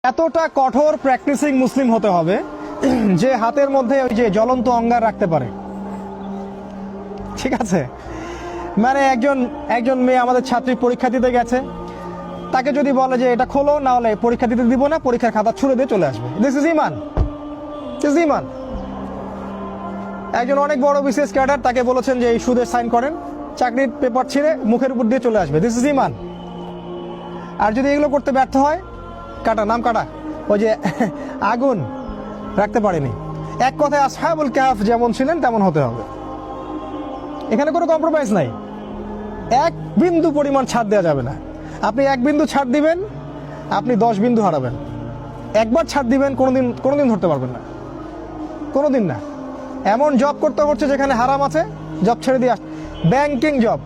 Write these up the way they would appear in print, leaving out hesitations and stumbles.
এতটা কঠোর প্র্যাকটিসিং মুসলিম হতে হবে যে হাতের মধ্যে ওই যে জ্বলন্ত অঙ্গার রাখতে পারে। ঠিক আছে, মানে একজন মেয়ে আমাদের ছাত্রী পরীক্ষা দিতে গেছে, তাকে যদি বলে যে এটা খোলো, না হলে পরীক্ষা দিতে দিব না, পরীক্ষার খাতা ছুড়ে দিয়ে চলে আসবে। দিস ইজ ইমান। একজন অনেক বড় বিসিএস ক্যাডার, তাকে বলেছেন যে এই সুদে সাইন করেন, চাকরির পেপার ছিঁড়ে মুখের উপর দিয়ে চলে আসবে। দিস ইজ ইমান। আর যদি এগুলো করতে ব্যর্থ হয়, নাম কাটা, ওই যে আগুন রাখতে পারেনি। এক কথায় আসহাবুল কাহফ যেমন ছিলেন তেমন হতে হবে। এখানে কোনো কম্প্রোমাইজ নাই, এক বিন্দু পরিমাণ ছাড় দেওয়া যাবে না। আপনি এক বিন্দু ছাড় দিবেন, আপনি 10 বিন্দু হারাবেন। একবার ছাড় দিবেন, কোনোদিন ধরতে পারবেন না, কোনোদিন না। এমন জব করতে হচ্ছে যেখানে হারাম আছে, জব ছেড়ে দিয়ে ব্যাংকিং জব,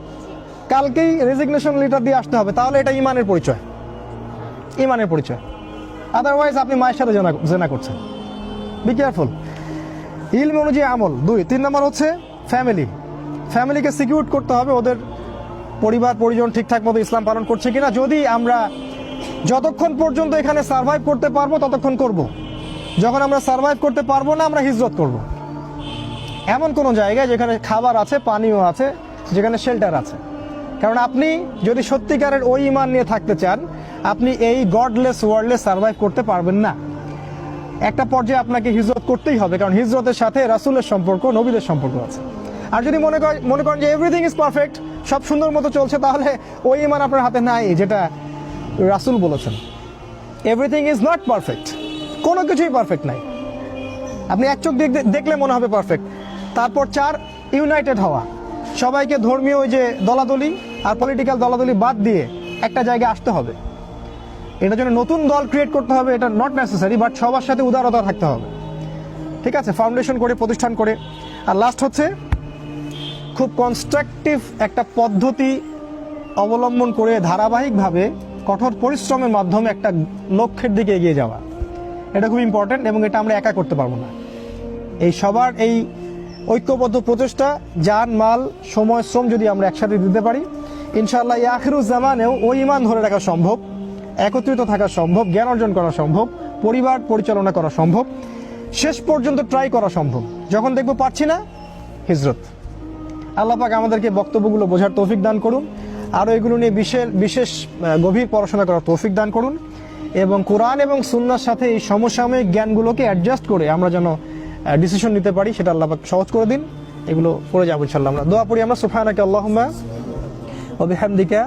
কালকেই রেজিগনেশন লেটার দিয়ে আসতে হবে, তাহলে এটা ইমানের পরিচয়। আদারওয়াইজ আপনি মায়ের সাথে জেনা করছেন। Be careful. ইলম অনুযায়ী আমল। 3 নম্বর হচ্ছে ফ্যামিলিকে সিকিউর করতে হবে, ওদের পরিবার পরিজন ঠিকঠাক মতো ইসলাম পালন করছে কিনা। যদি আমরা যতক্ষণ পর্যন্ত এখানে সার্ভাইভ করতে পারবো ততক্ষণ করব, যখন আমরা সার্ভাইভ করতে পারবো না, আমরা হিজরত করব এমন কোনো জায়গায় যেখানে খাবার আছে, পানীয় আছে, যেখানে শেল্টার আছে। কারণ আপনি যদি সত্যিকারের ওই ইমান নিয়ে থাকতে চান, আপনি এই গডলেস ওয়ার্ল্ডে সার্ভাইভ করতে পারবেন না। একটা পর্যায়ে আপনাকে হিজরত করতেই হবে, কারণ হিজরতের সাথে রাসূলের সম্পর্ক, নবীদের সম্পর্ক আছে। আর যদি মনে করেন যে এভরিথিং ইজ পারফেক্ট, সব সুন্দর মতো চলছে, তাহলে ওই ইমান আপনার হাতে নাই যেটা রাসূল বলেছেন। এভরিথিং ইজ নট পারফেক্ট, কোনো কিছুই পারফেক্ট নাই। আপনি এক চোখ দেখলে মনে হবে পারফেক্ট। তারপর 4, ইউনাইটেড হওয়া। সবাইকে ধর্মীয় ওই যে দলাদলি আর পলিটিক্যাল দলাদলি বাদ দিয়ে একটা জায়গায় আসতে হবে। এটার জন্য নতুন দল ক্রিয়েট করতে হবে, এটা নট নেসেসারি, বাট সবার সাথে উদারতা থাকতে হবে। ঠিক আছে, ফাউন্ডেশন করে, প্রতিষ্ঠান করে। আর লাস্ট হচ্ছে খুব কনস্ট্রাকটিভ একটা পদ্ধতি অবলম্বন করে ধারাবাহিকভাবে কঠোর পরিশ্রমের মাধ্যমে একটা লক্ষ্যের দিকে এগিয়ে যাওয়া। এটা খুব ইম্পর্টেন্ট, এবং এটা আমরা একা করতে পারবো না। এই সবার এই ঐক্যবদ্ধ প্রচেষ্টা, জান মাল সময় শ্রম যদি আমরা একসাথে দিতে পারি, ইনশাআল্লাহ এই আখিরুজ জামানেও ওই ইমান ধরে রাখা সম্ভব, একত্রিত থাকা সম্ভব, জ্ঞান অর্জন করা সম্ভব, পরিবার পরিচালনা করা সম্ভব, শেষ পর্যন্ত ট্রাই করা সম্ভব। যখন দেখবো পারছি না, হিজরত। আল্লাহ পাক আমাদেরকে বক্তব্যগুলো বোঝার তৌফিক দান করুন, আরও এগুলো নিয়ে বিশেষ গভীর পড়াশোনা করার তৌফিক দান করুন, এবং কোরআন এবং সুন্নাহর সাথে এই সমসাময়িক জ্ঞানগুলোকে অ্যাডজাস্ট করে আমরা যেন ডিসিশন নিতে পারি, সেটা আল্লাহ পাক সহজ করে দিন। এগুলো পড়ে যাবো ইনশাআল্লাহ। আমরা দোয়া পড়ি, আমরা সুবহানাকা আল্লাহুম্মা ওয়া বিহামদিকা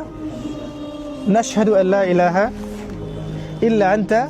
নাশহাদু আল্লা ইলাহা ইল্লা আনতা